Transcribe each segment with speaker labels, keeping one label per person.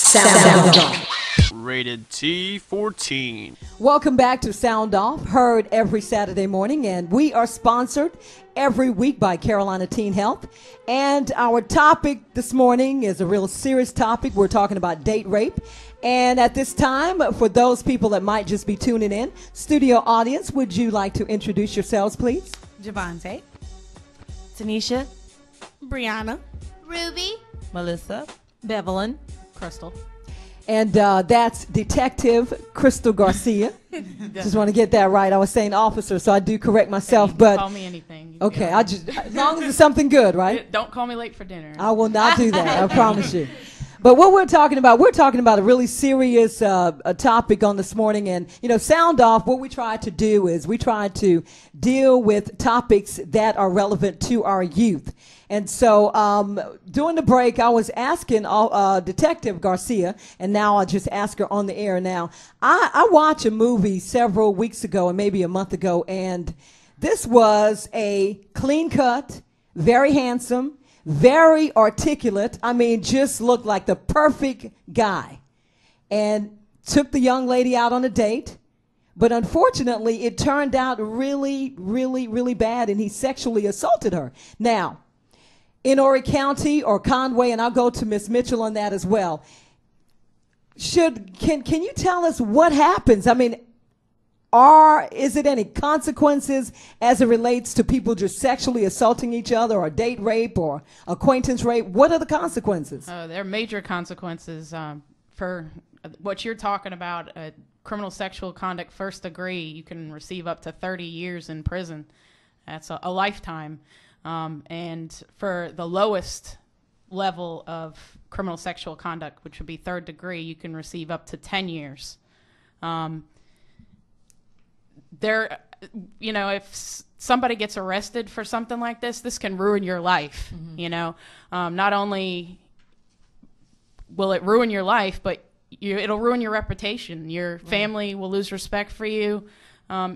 Speaker 1: Sound Off.
Speaker 2: Rated T14.
Speaker 1: Welcome back to Sound Off, heard every Saturday morning, and we are sponsored every week by Carolina Teen Health. And our topic this morning is a real serious topic. We're talking about date rape. And at this time, for those people that might just be tuning in, studio audience, would you like to introduce yourselves, please?
Speaker 3: Javante,
Speaker 4: Tanisha,
Speaker 5: Brianna,
Speaker 6: Ruby,
Speaker 4: Melissa,
Speaker 3: Bevelyn,
Speaker 4: Crystal.
Speaker 1: And that's Detective Crystal Garcia. Just want to get that right. I was saying officer, so I do correct myself. But
Speaker 4: Call me anything.
Speaker 1: okay, I just as long as it's something good, right?
Speaker 4: Don't call me late for dinner.
Speaker 1: I will not do that. I promise you. But what we're talking about a really serious topic on this morning. And, you know, Sound Off, what we try to do is we try to deal with topics that are relevant to our youth. And so during the break, I was asking Detective Garcia, and now I'll just ask her on the air now. I watched a movie several weeks ago and maybe a month ago, and this was a clean cut, very handsome, very articulate. I mean, just looked like the perfect guy. And took the young lady out on a date. But unfortunately, it turned out really, really, really bad, and he sexually assaulted her. Now, in Horry County or Conway, and I'll go to Miss Mitchell on that as well. Can you tell us what happens? I mean, is it any consequences as it relates to people just sexually assaulting each other, or date rape or acquaintance rape? What are the consequences?
Speaker 4: There are major consequences for what you're talking about. Criminal sexual conduct first degree, you can receive up to 30 years in prison. That's a lifetime. And for the lowest level of criminal sexual conduct, which would be third degree, you can receive up to 10 years. If somebody gets arrested for something like this can ruin your life. Mm-hmm. Not only will it ruin your life, but it'll ruin your reputation. Your family will lose respect for you.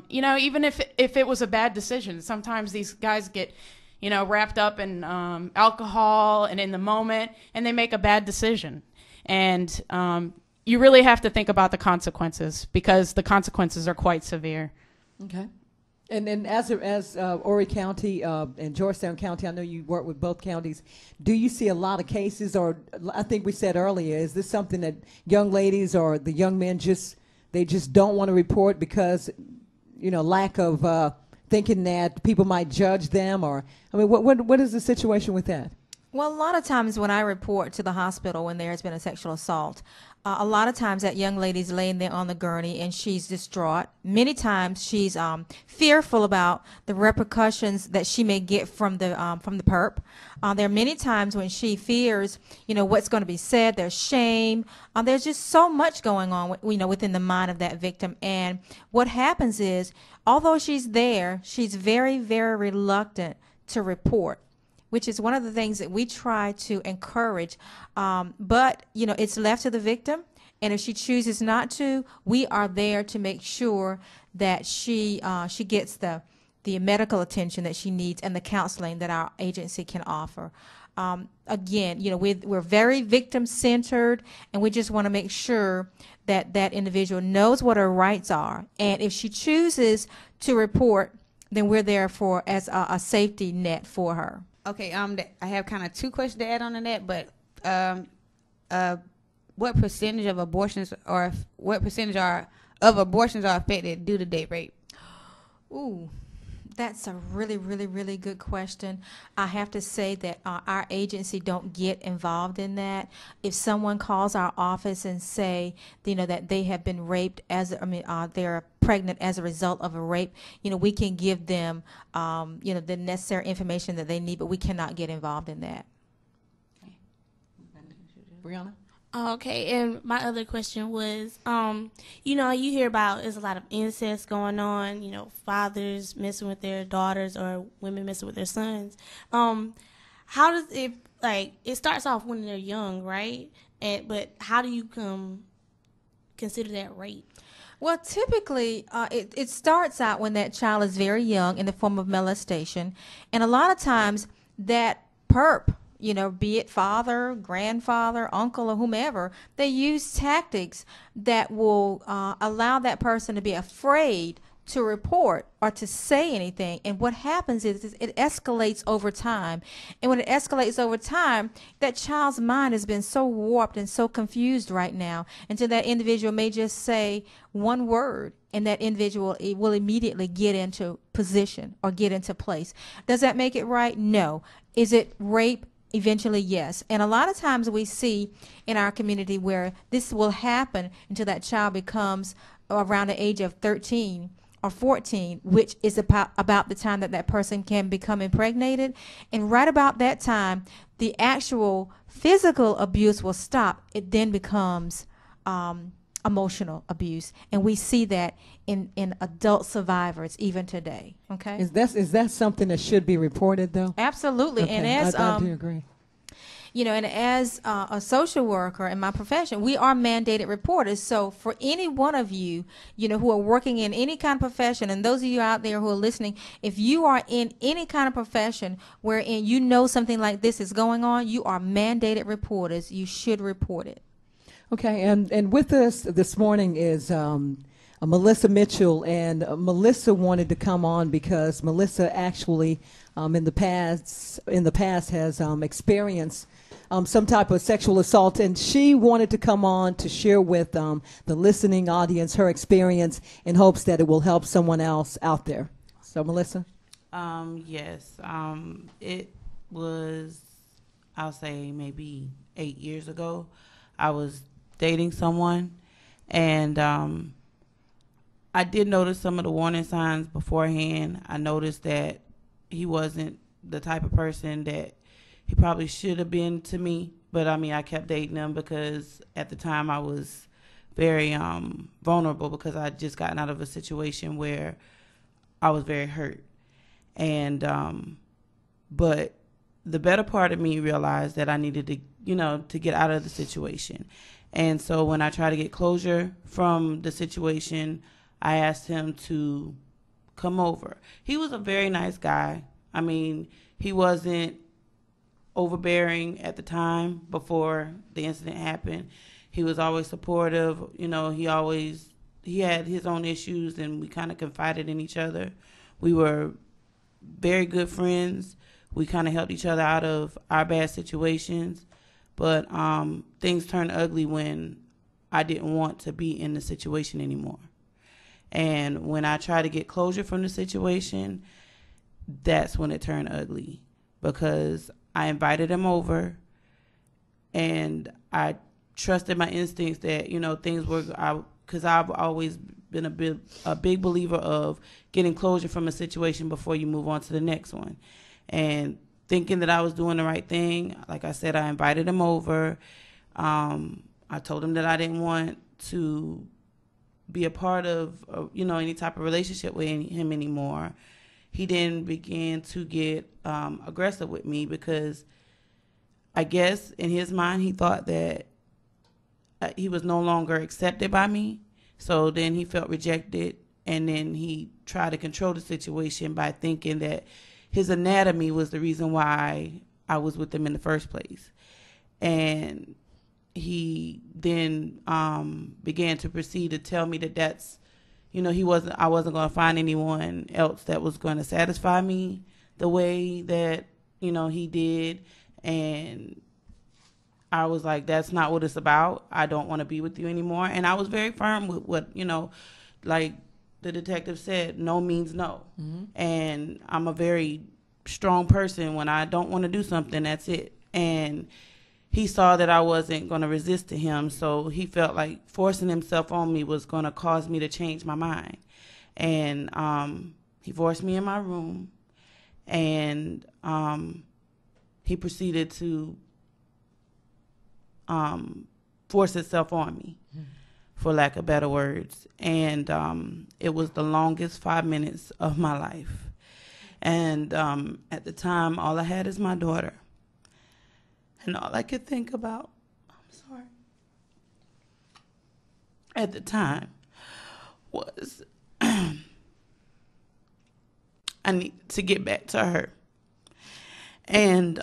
Speaker 4: Even if it was a bad decision, sometimes these guys get wrapped up in alcohol and in the moment, and they make a bad decision. And you really have to think about the consequences, because the consequences are quite severe.
Speaker 1: Okay. And then as Horry County and Georgetown County, I know you work with both counties, do you see a lot of cases, or I think we said earlier, is this something that young ladies or the young men just don't want to report because, lack of thinking that people might judge them? Or, I mean, what is the situation with that?
Speaker 3: Well, a lot of times when I report to the hospital when there has been a sexual assault, a lot of times that young lady's laying there on the gurney and she's distraught. Many times she's fearful about the repercussions that she may get from the perp. There are many times when she fears, what's going to be said. There's shame. There's just so much going on, within the mind of that victim. And what happens is, although she's there, she's very, very reluctant to report, which is one of the things that we try to encourage. But, it's left to the victim. And if she chooses not to, we are there to make sure that she gets the medical attention that she needs and the counseling that our agency can offer. Again, we're very victim-centered, and we just want to make sure that that individual knows what her rights are. And if she chooses to report, then we're there as a safety net for her.
Speaker 6: Okay, I have kind of two questions to add on to that, but what percentage of abortions are affected due to date rape?
Speaker 3: Ooh, that's a really, really, really good question. I have to say that our agency don't get involved in that. If someone calls our office and say, that they have been raped they're pregnant as a result of a rape, we can give them, the necessary information that they need, but we cannot get involved in that.
Speaker 1: Brianna?
Speaker 5: Okay, and my other question was, you hear about there's a lot of incest going on, fathers messing with their daughters or women messing with their sons. How does it, it starts off when they're young, right? But how do you consider that rape?
Speaker 3: Well, typically, it starts out when that child is very young in the form of molestation. And a lot of times that perp, be it father, grandfather, uncle, or whomever, they use tactics that will allow that person to be afraid to report or to say anything. And what happens is it escalates over time. And when it escalates over time, that child's mind has been so warped and so confused right now until that individual may just say one word, and that individual will immediately get into position or get into place. Does that make it right? No. Is it rape? Eventually, yes. And a lot of times we see in our community where this will happen until that child becomes around the age of 13 or 14, which is about the time that person can become impregnated. And right about that time, the actual physical abuse will stop. It then becomes emotional abuse. And we see that in adult survivors even today. Okay?
Speaker 1: Is that something that should be reported, though?
Speaker 3: Absolutely.
Speaker 1: Okay.
Speaker 3: And as
Speaker 1: I do agree.
Speaker 3: and as a social worker in my profession, we are mandated reporters. So for any one of you, who are working in any kind of profession, and those of you out there who are listening, if you are in any kind of profession wherein something like this is going on, you are mandated reporters. You should report it. Okay.
Speaker 1: And with us this morning is Melissa Mitchell, and Melissa wanted to come on because Melissa actually in the past has experienced some type of sexual assault, and she wanted to come on to share with the listening audience her experience in hopes that it will help someone else out there. So, Melissa?
Speaker 7: Yes. It was, I'll say, maybe 8 years ago. I was dating someone, and I did notice some of the warning signs beforehand. I noticed that he wasn't the type of person that he probably should have been to me. But, I kept dating him because at the time I was very vulnerable because I had just gotten out of a situation where I was very hurt. And but the better part of me realized that I needed to get out of the situation. And so when I tried to get closure from the situation, I asked him to come over. He was a very nice guy. He wasn't overbearing at the time before the incident happened. He was always supportive. He had his own issues, and we kind of confided in each other. We were very good friends. We kind of helped each other out of our bad situations. But things turned ugly when I didn't want to be in the situation anymore. And when I tried to get closure from the situation, that's when it turned ugly, because I invited him over and I trusted my instincts that, things were, because I've always been a big believer of getting closure from a situation before you move on to the next one. And thinking that I was doing the right thing, like I said, I invited him over. I told him that I didn't want to be a part of, any type of relationship with him anymore. He then began to get aggressive with me because I guess in his mind he thought that he was no longer accepted by me. So then he felt rejected, and then he tried to control the situation by thinking that his anatomy was the reason why I was with him in the first place. And he then began to proceed to tell me that that's, I wasn't going to find anyone else that was going to satisfy me the way that, he did. And I was like, that's not what it's about. I don't want to be with you anymore. And I was very firm with what, like the detective said, no means no. Mm-hmm. And I'm a very strong person. When I don't want to do something, that's it. And he saw that I wasn't going to resist to him, so he felt like forcing himself on me was going to cause me to change my mind. And he forced me in my room, and he proceeded to force himself on me, for lack of better words. And it was the longest 5 minutes of my life. And at the time, all I had is my daughter. And all I could think about, at the time was I need to get back to her. And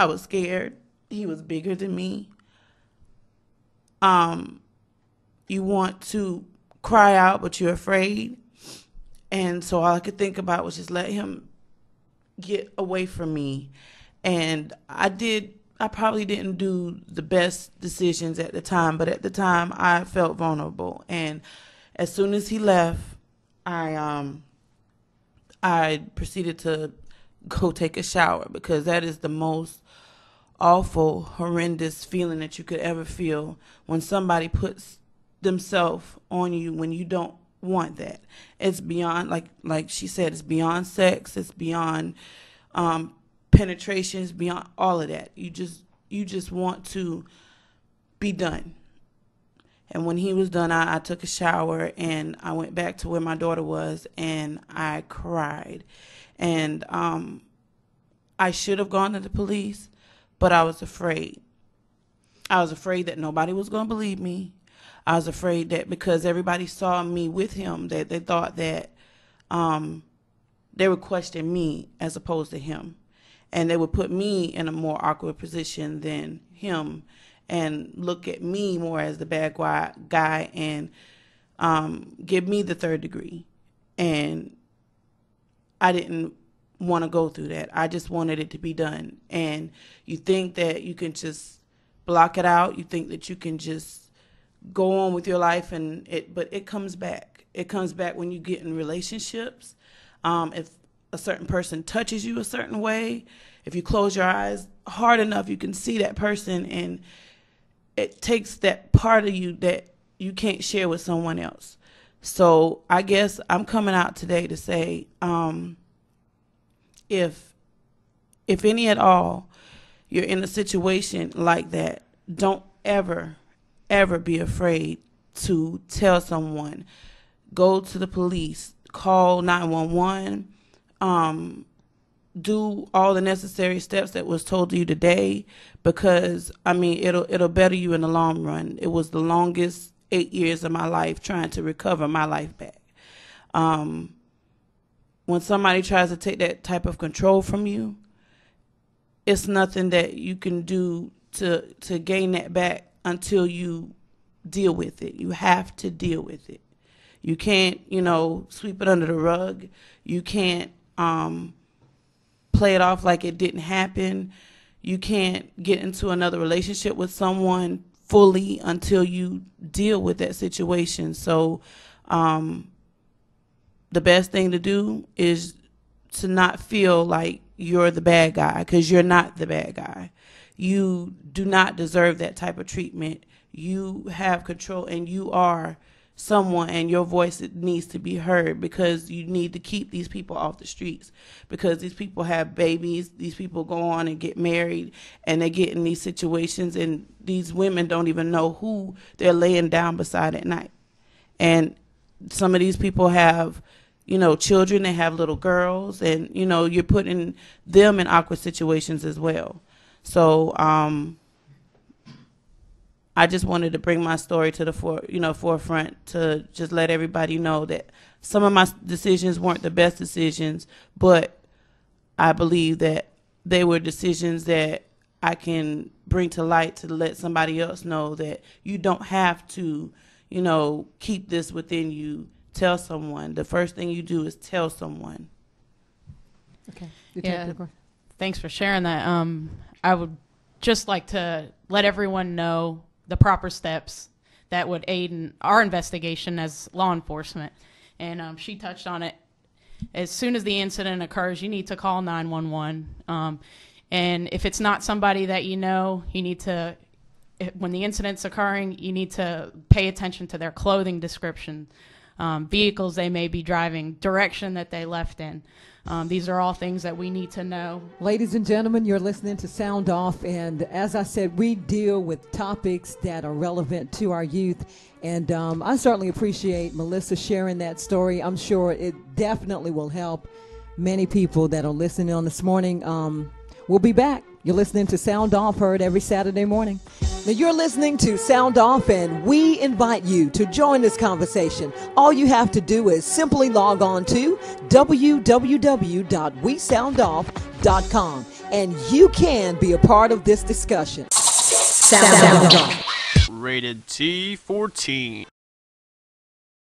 Speaker 7: I was scared. He was bigger than me. You want to cry out, but you're afraid. And so all I could think about was just let him get away from me. And I probably didn't do the best decisions at the time, but at the time I felt vulnerable. And as soon as he left, I proceeded to go take a shower, because that is the most awful, horrendous feeling that you could ever feel, when somebody puts themselves on you when you don't want that. It's beyond, like she said, it's beyond sex, it's beyond penetration, it's beyond all of that. You just want to be done. And when he was done, I took a shower and I went back to where my daughter was, and I cried. And I should have gone to the police, but I was afraid. I was afraid that nobody was going to believe me. I was afraid that because everybody saw me with him, that they thought that they would question me as opposed to him. And they would put me in a more awkward position than him, and look at me more as the bad guy, and give me the third degree. And I didn't want to go through that. I just wanted it to be done. And you think that you can just block it out. You think that you can just go on with your life, but it comes back. It comes back when you get in relationships. If a certain person touches you a certain way, if you close your eyes hard enough, you can see that person, and it takes that part of you that you can't share with someone else. So I guess I'm coming out today to say, if any at all, you're in a situation like that, don't ever be afraid to tell someone. Go to the police, call 911, do all the necessary steps that was told to you today, because I mean it'll better you in the long run. It was the longest 8 years of my life trying to recover my life back. When somebody tries to take that type of control from you, it's nothing that you can do to gain that back until you deal with it. You have to deal with it. You can't, sweep it under the rug. You can't play it off like it didn't happen. You can't get into another relationship with someone fully until you deal with that situation. So the best thing to do is to not feel like you're the bad guy, because you're not the bad guy. You do not deserve that type of treatment. You have control, and you are someone, and your voice needs to be heard, because you need to keep these people off the streets, because these people have babies. These people go on and get married, and they get in these situations, and these women don't even know who they're laying down beside at night. And some of these people have children. They have little girls, and you're putting them in awkward situations as well. So I just wanted to bring my story to the forefront, to just let everybody know that some of my decisions weren't the best decisions, but I believe that they were decisions that I can bring to light to let somebody else know that you don't have to, keep this within you. Tell someone. The first thing you do is tell someone.
Speaker 1: Okay.
Speaker 4: Yeah. Thanks for sharing that. I would just like to let everyone know the proper steps that would aid in our investigation as law enforcement. And she touched on it. As soon as the incident occurs, you need to call 911. And if it's not somebody that you need to, when the incident's occurring, you need to pay attention to their clothing description, vehicles they may be driving, direction that they left in. These are all things that we need to know.
Speaker 1: Ladies and gentlemen, you're listening to Sound Off, and as I said, we deal with topics that are relevant to our youth, and I certainly appreciate Melissa sharing that story. I'm sure it definitely will help many people that are listening on this morning. We'll be back. You're listening to Sound Off, heard every Saturday morning. Now, you're listening to Sound Off, and we invite you to join this conversation. All you have to do is simply log on to www.wesoundoff.com. and you can be a part of this discussion. Sound off.
Speaker 2: Rated T14.